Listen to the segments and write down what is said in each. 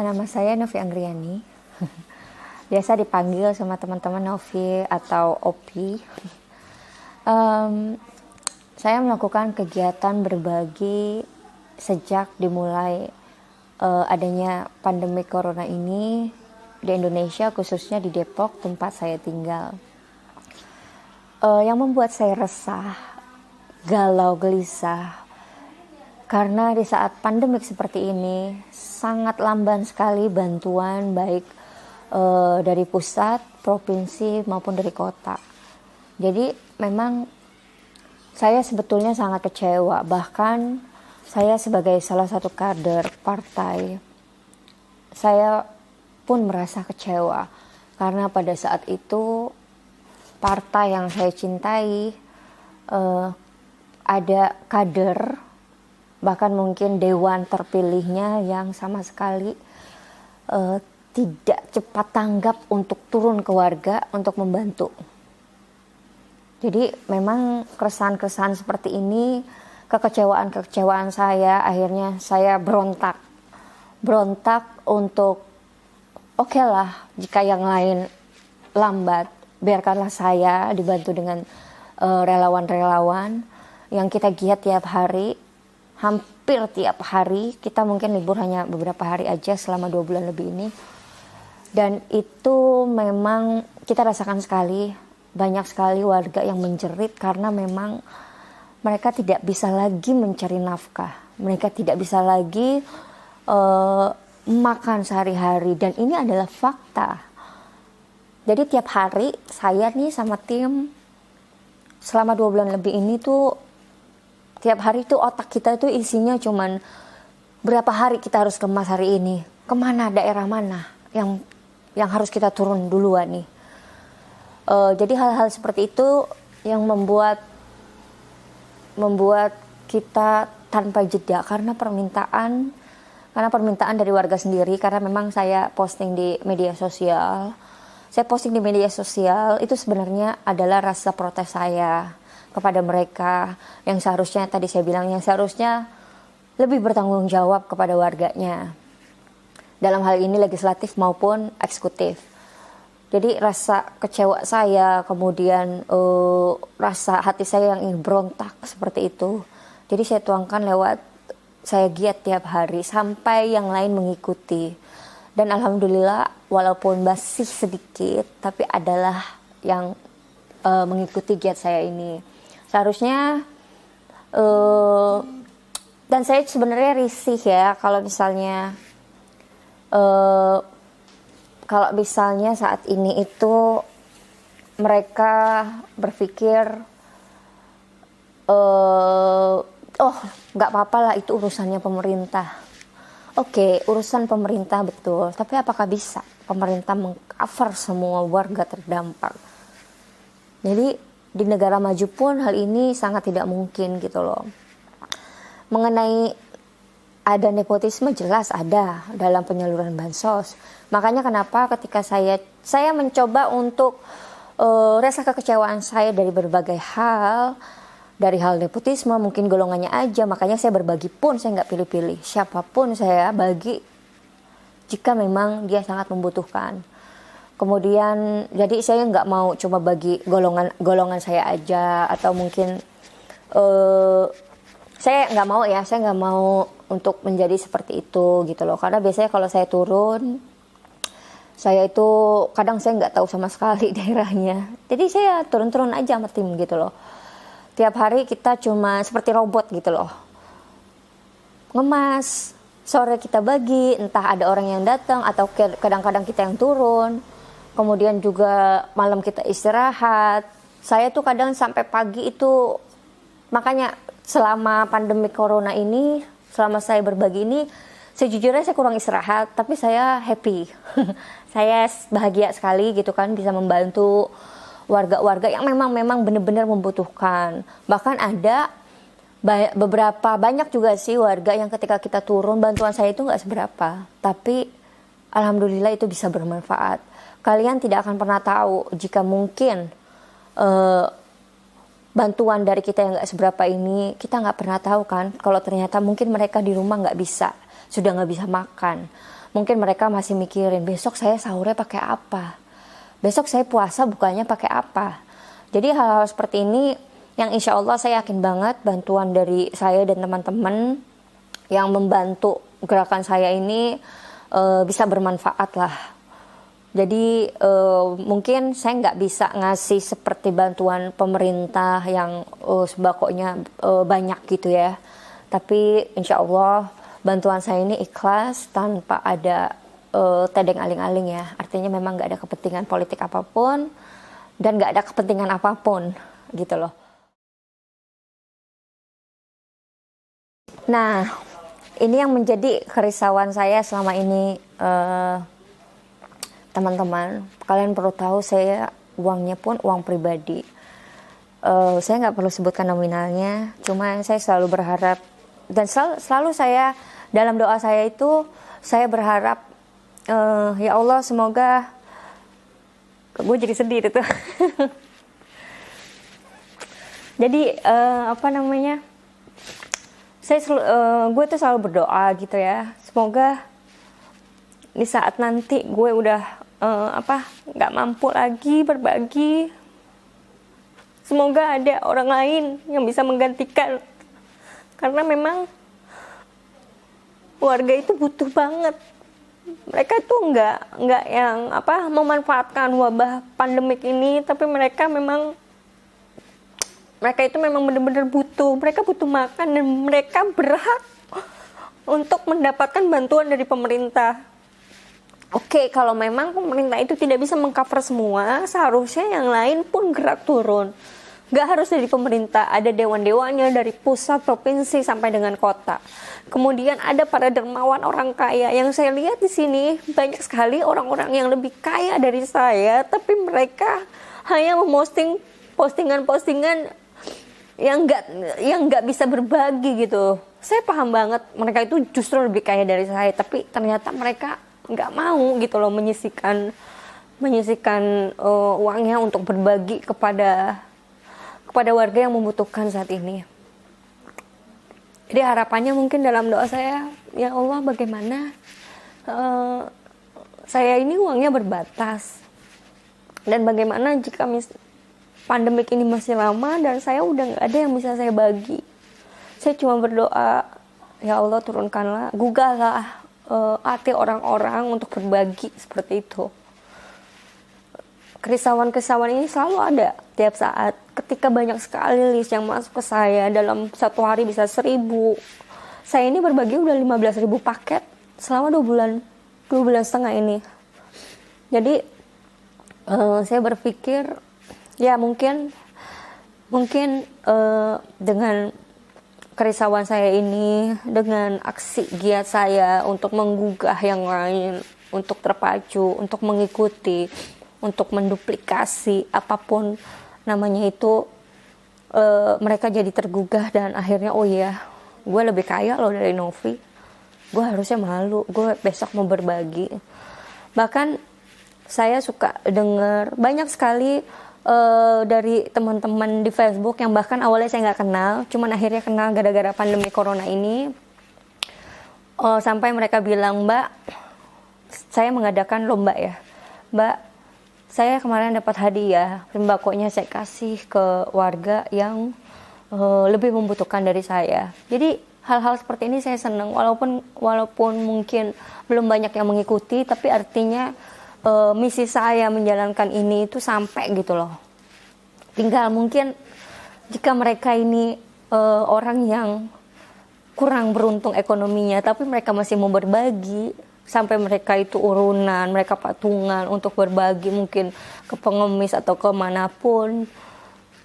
nama saya Novi Anggriani. Biasa dipanggil sama teman-teman Novi atau Opi. Saya melakukan kegiatan berbagi sejak dimulai adanya pandemi corona ini di Indonesia, khususnya di Depok, tempat saya tinggal. Yang membuat saya resah, galau, gelisah, karena di saat pandemik seperti ini sangat lamban sekali bantuan baik dari pusat, provinsi maupun dari kota. Jadi memang saya sebetulnya sangat kecewa. Bahkan saya sebagai salah satu kader partai, saya pun merasa kecewa karena pada saat itu partai yang saya cintai ada kader, bahkan mungkin dewan terpilihnya yang sama sekali tidak cepat tanggap untuk turun ke warga untuk membantu. Jadi memang keresahan-keresahan seperti ini, kekecewaan saya, akhirnya saya berontak untuk oke lah, jika yang lain lambat, biarkanlah saya dibantu dengan relawan-relawan yang kita giat tiap hari. Hampir tiap hari, kita mungkin libur hanya beberapa hari aja selama 2 bulan lebih ini. Dan itu memang kita rasakan sekali, banyak sekali warga yang menjerit karena memang mereka tidak bisa lagi mencari nafkah. Mereka tidak bisa lagi makan sehari-hari, dan ini adalah fakta. Jadi tiap hari saya nih sama tim selama 2 bulan lebih ini tuh tiap hari tuh otak kita tuh isinya cuman berapa hari kita harus kemas hari ini, kemana, daerah mana yang harus kita turun duluan nih. Jadi hal-hal seperti itu yang membuat kita tanpa jeda karena permintaan dari warga sendiri. Karena memang saya posting di media sosial. Saya posting di media sosial itu sebenarnya adalah rasa protes saya kepada mereka yang seharusnya, tadi saya bilang, yang seharusnya lebih bertanggung jawab kepada warganya. Dalam hal ini legislatif maupun eksekutif. Jadi rasa kecewa saya, kemudian rasa hati saya yang ingin berontak seperti itu. Jadi saya tuangkan lewat, saya giat tiap hari sampai yang lain mengikuti. Dan alhamdulillah walaupun masih sedikit, tapi adalah yang mengikuti giat saya ini. Seharusnya dan saya sebenarnya risih ya kalau misalnya saat ini itu mereka berpikir oh nggak apa-apa lah, itu urusannya pemerintah. Oke, urusan pemerintah betul, tapi apakah bisa pemerintah meng-cover semua warga terdampak? Jadi di negara maju pun hal ini sangat tidak mungkin gitu loh. Mengenai ada nepotisme, jelas ada dalam penyaluran bansos. Makanya kenapa ketika saya mencoba untuk rasa kekecewaan saya dari berbagai hal, dari hal nepotisme, mungkin golongannya aja, makanya saya berbagi pun saya nggak pilih-pilih. Siapapun saya bagi jika memang dia sangat membutuhkan. Kemudian jadi saya nggak mau cuma bagi golongan saya aja, atau mungkin saya nggak mau untuk menjadi seperti itu gitu loh. Karena biasanya kalau saya turun, saya itu kadang saya nggak tahu sama sekali daerahnya. Jadi saya turun-turun aja sama tim gitu loh. Tiap hari kita cuma seperti robot gitu loh. Ngemas, sore kita bagi, entah ada orang yang datang atau kadang-kadang kita yang turun. Kemudian juga malam kita istirahat. Saya tuh kadang sampai pagi itu, makanya selama pandemi corona ini, selama saya berbagi ini, sejujurnya saya kurang istirahat, tapi saya happy. Saya bahagia sekali gitu kan, bisa membantu warga-warga yang memang benar-benar membutuhkan. Bahkan ada banyak juga sih warga yang ketika kita turun, bantuan saya itu nggak seberapa, tapi alhamdulillah itu bisa bermanfaat. Kalian tidak akan pernah tahu jika mungkin bantuan dari kita yang nggak seberapa ini, kita nggak pernah tahu kan kalau ternyata mungkin mereka di rumah sudah nggak bisa makan. Mungkin mereka masih mikirin, besok saya sahurnya pakai apa? Besok saya puasa bukanya pakai apa? Jadi hal-hal seperti ini yang insya Allah saya yakin banget bantuan dari saya dan teman-teman yang membantu gerakan saya ini bisa bermanfaat lah. Jadi mungkin saya nggak bisa ngasih seperti bantuan pemerintah yang sembakonya banyak gitu ya. Tapi insya Allah bantuan saya ini ikhlas tanpa ada tedeng aling-aling ya. Artinya memang nggak ada kepentingan politik apapun dan nggak ada kepentingan apapun gitu loh. Nah, ini yang menjadi kerisauan saya selama ini, teman-teman. Kalian perlu tahu saya uangnya pun uang pribadi. Saya nggak perlu sebutkan nominalnya, cuma saya selalu berharap dan selalu saya dalam doa saya itu saya berharap ya Allah semoga gue jadi sedih itu. Jadi apa namanya? Gue tuh selalu berdoa gitu ya. Semoga di saat nanti gue udah nggak mampu lagi berbagi, semoga ada orang lain yang bisa menggantikan. Karena memang warga itu butuh banget. Mereka tuh nggak yang memanfaatkan wabah pandemik ini, tapi mereka itu memang benar-benar butuh. Mereka butuh makan dan mereka berhak untuk mendapatkan bantuan dari pemerintah. Oke, kalau memang pemerintah itu tidak bisa mengcover semua, seharusnya yang lain pun gerak turun. Gak harus dari pemerintah, ada dewan-dewannya dari pusat, provinsi sampai dengan kota. Kemudian ada para dermawan orang kaya yang saya lihat di sini banyak sekali orang-orang yang lebih kaya dari saya, tapi mereka hanya memposting postingan-postingan yang nggak bisa berbagi gitu. Saya paham banget mereka itu justru lebih kaya dari saya, tapi ternyata mereka nggak mau gitu loh menyisikan uangnya untuk berbagi kepada warga yang membutuhkan saat ini. Jadi harapannya mungkin dalam doa saya, ya Allah bagaimana saya ini uangnya berbatas, dan bagaimana jika pandemik ini masih lama dan saya udah nggak ada yang bisa saya bagi. Saya cuma berdoa, ya Allah turunkanlah, gugahlah hati orang-orang untuk berbagi seperti itu. Kerisauan-kerisauan ini selalu ada tiap saat. Ketika banyak sekali list yang masuk ke saya, dalam satu hari bisa 1.000. Saya ini berbagi udah 15.000 paket selama 2 bulan setengah ini. Jadi saya berpikir ya mungkin dengan kerisauan saya ini, dengan aksi giat saya untuk menggugah yang lain, untuk terpacu, untuk mengikuti, untuk menduplikasi apapun namanya itu, mereka jadi tergugah dan akhirnya oh iya, gue lebih kaya loh dari Novi, gue harusnya malu, gue besok mau berbagi. Bahkan saya suka dengar banyak sekali dari teman-teman di Facebook yang bahkan awalnya saya nggak kenal, cuman akhirnya kenal gara-gara pandemi corona ini, sampai mereka bilang, Mbak, saya mengadakan lomba ya, Mbak, saya kemarin dapat hadiah, sembakonya saya kasih ke warga yang lebih membutuhkan dari saya. Jadi hal-hal seperti ini saya senang, walaupun mungkin belum banyak yang mengikuti, tapi artinya misi saya menjalankan ini itu sampai gitu loh. Tinggal mungkin jika mereka ini orang yang kurang beruntung ekonominya, tapi mereka masih mau berbagi, sampai mereka itu urunan, mereka patungan untuk berbagi mungkin ke pengemis atau ke manapun.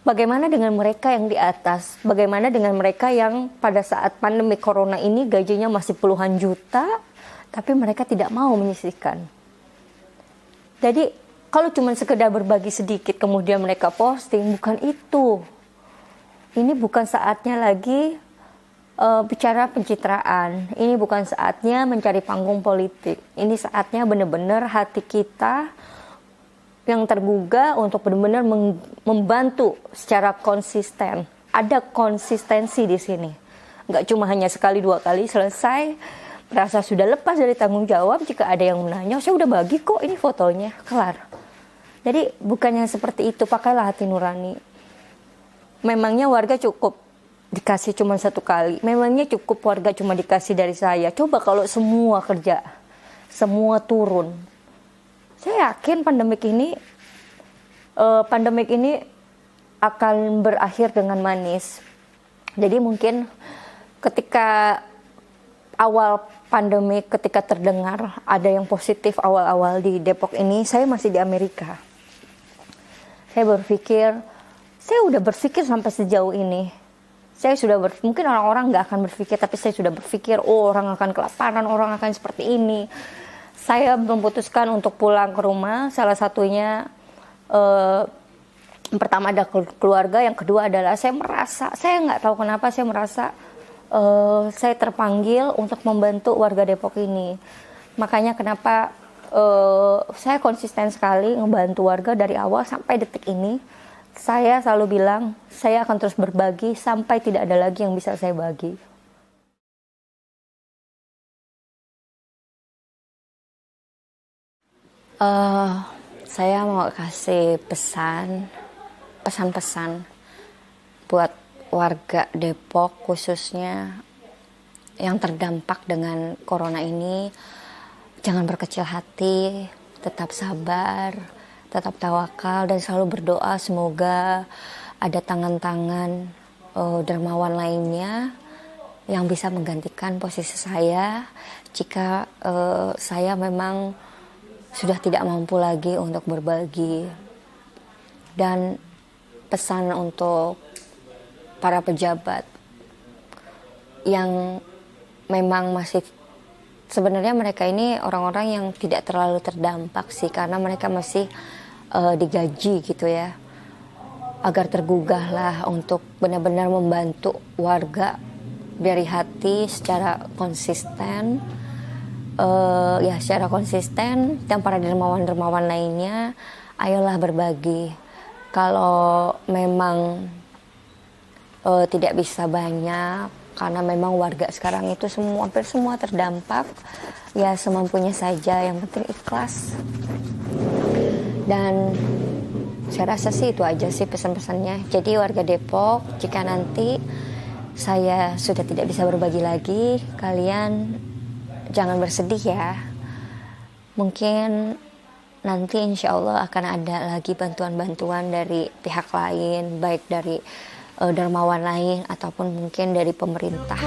Bagaimana dengan mereka yang di atas? Bagaimana dengan mereka yang pada saat pandemi corona ini gajinya masih puluhan juta, tapi mereka tidak mau menyisihkan? Jadi kalau cuma sekedar berbagi sedikit kemudian mereka posting, bukan itu. Ini bukan saatnya lagi bicara pencitraan. Ini bukan saatnya mencari panggung politik. Ini saatnya benar-benar hati kita yang tergugah untuk benar-benar membantu secara konsisten. Ada konsistensi di sini. Nggak cuma hanya sekali 2 kali selesai, merasa sudah lepas dari tanggung jawab. Jika ada yang menanya, saya udah bagi kok ini fotonya, kelar. Jadi bukannya seperti itu, pakailah hati nurani. Memangnya warga cukup dikasih cuma 1 kali? Memangnya cukup warga cuma dikasih dari saya? Coba kalau semua kerja, semua turun. Saya yakin pandemik ini akan berakhir dengan manis. Jadi mungkin ketika awal pandemi, ketika terdengar ada yang positif awal-awal di Depok ini, saya masih di Amerika. Saya udah berpikir sampai sejauh ini. Mungkin orang-orang nggak akan berpikir, tapi saya sudah berpikir, orang akan kelaparan, orang akan seperti ini. Saya memutuskan untuk pulang ke rumah. Salah satunya, pertama ada keluarga, yang kedua adalah saya nggak tahu kenapa saya merasa saya terpanggil untuk membantu warga Depok ini. Makanya kenapa saya konsisten sekali ngebantu warga dari awal sampai detik ini. Saya selalu bilang, saya akan terus berbagi sampai tidak ada lagi yang bisa saya bagi. Saya mau kasih pesan-pesan buat warga Depok, khususnya yang terdampak dengan corona ini. Jangan berkecil hati, tetap sabar, tetap tawakal, dan selalu berdoa semoga ada tangan-tangan dermawan lainnya yang bisa menggantikan posisi saya jika saya memang sudah tidak mampu lagi untuk berbagi. Dan pesan untuk para pejabat yang memang masih, sebenarnya mereka ini orang-orang yang tidak terlalu terdampak sih, karena mereka masih digaji gitu ya, agar tergugahlah untuk benar-benar membantu warga dari hati secara konsisten, secara konsisten. Dan para dermawan-dermawan lainnya, ayolah berbagi. Kalau memang tidak bisa banyak, karena memang warga sekarang itu hampir semua terdampak, ya semampunya saja, yang penting ikhlas. Dan saya rasa sih itu aja sih pesan-pesannya. Jadi warga Depok, jika nanti saya sudah tidak bisa berbagi lagi, kalian jangan bersedih ya. Mungkin nanti insya Allah akan ada lagi bantuan-bantuan dari pihak lain, baik dari dermawan lain ataupun mungkin dari pemerintah.